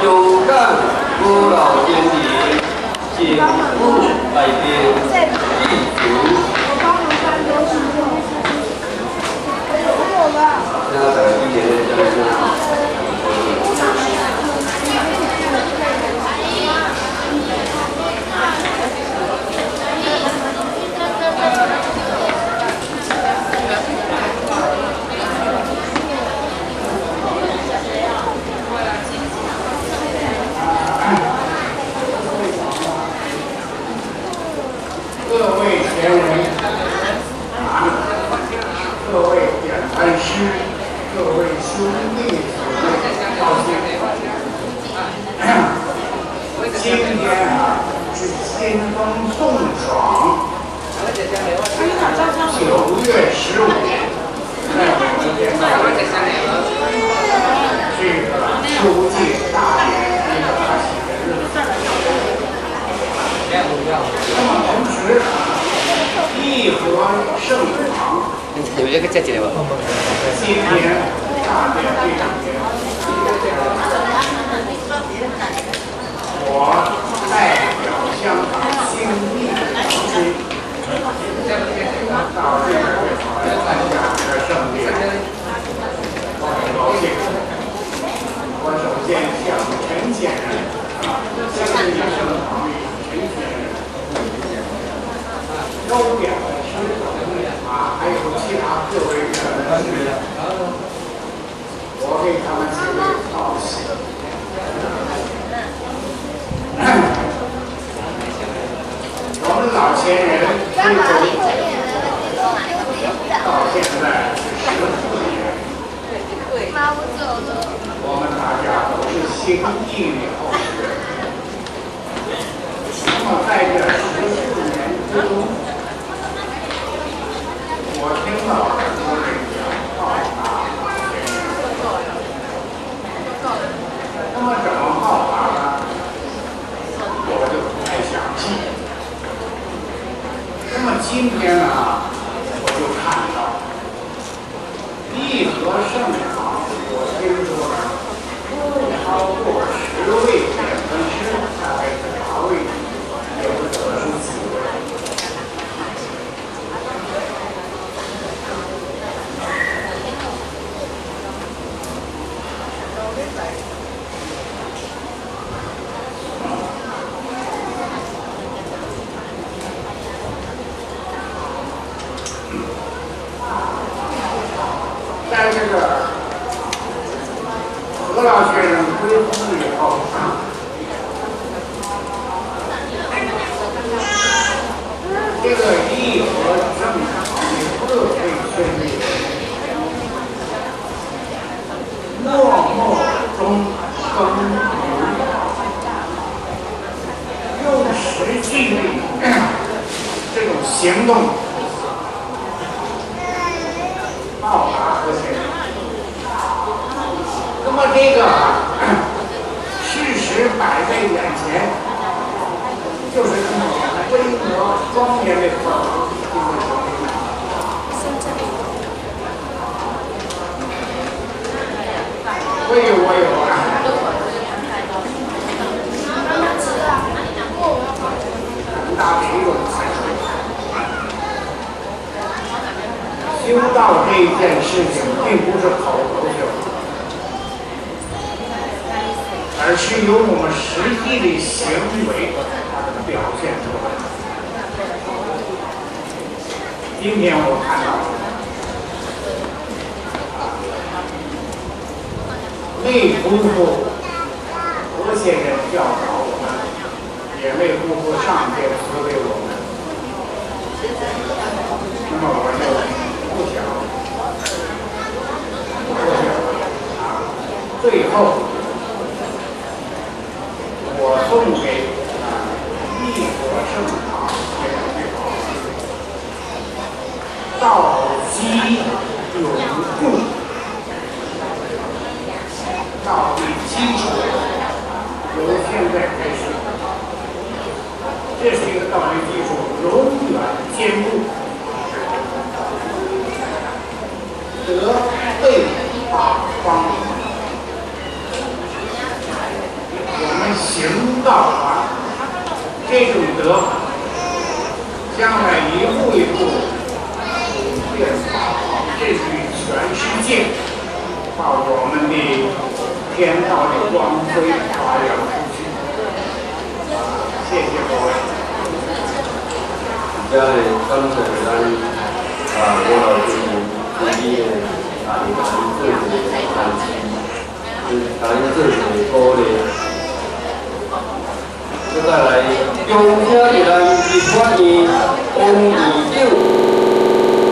久干不老天庭，景物百边，地足。那他等一年的这个。 各位前人，各位点赞师，各位兄弟姊妹，高兴！今天啊是清风送爽，9月15，在我们天道这个秋季大典这个大喜的日子。 那么同时，义和圣堂有这个再见吧。今天大典这两天，我代表香港新义老师到这个会场来参加这个盛典，我很高兴。我首先向陈先生香义圣堂陈先生。 周表师还有其他各位人，我给他们几位道谢。我们老前人推崇到现在是15年，我们大家都是新义理后学。那么在这14年之中， 我听到很多人讲报答前人，那么怎么报答呢？我就不太详细。那么今天呢，我就看到义和圣堂，我听说不超过10位点分师，大概是8位有的得出几位。 在这个何老先生归宗以后，这个义和正常的各位兄弟，默默中耕耘，用实际的这种行动。 报答和前人。那么这个事实摆在眼前，就是这么巍峨庄严的事儿。所以我有很大的一种感受。 修道这一件事情，并不是口头修，而是由我们实际的行为表现出来。今天我看到，没辜负何先生教导我们，也没辜负上天赐给我们。那么我就。 不想，最后，我送给义和圣堂这两句话：道基永固，道的基础由现在开始，这是一个道的基础，永远坚固。 德备八方，道的话，这种德行，将来一步一步变好，至于全世界，把我们的天道的光辉发扬出去。谢谢各位。在刚才咱我老师自己的咱自己的谈资，咱自己的鼓励。再来，恭请咱立法院王议长。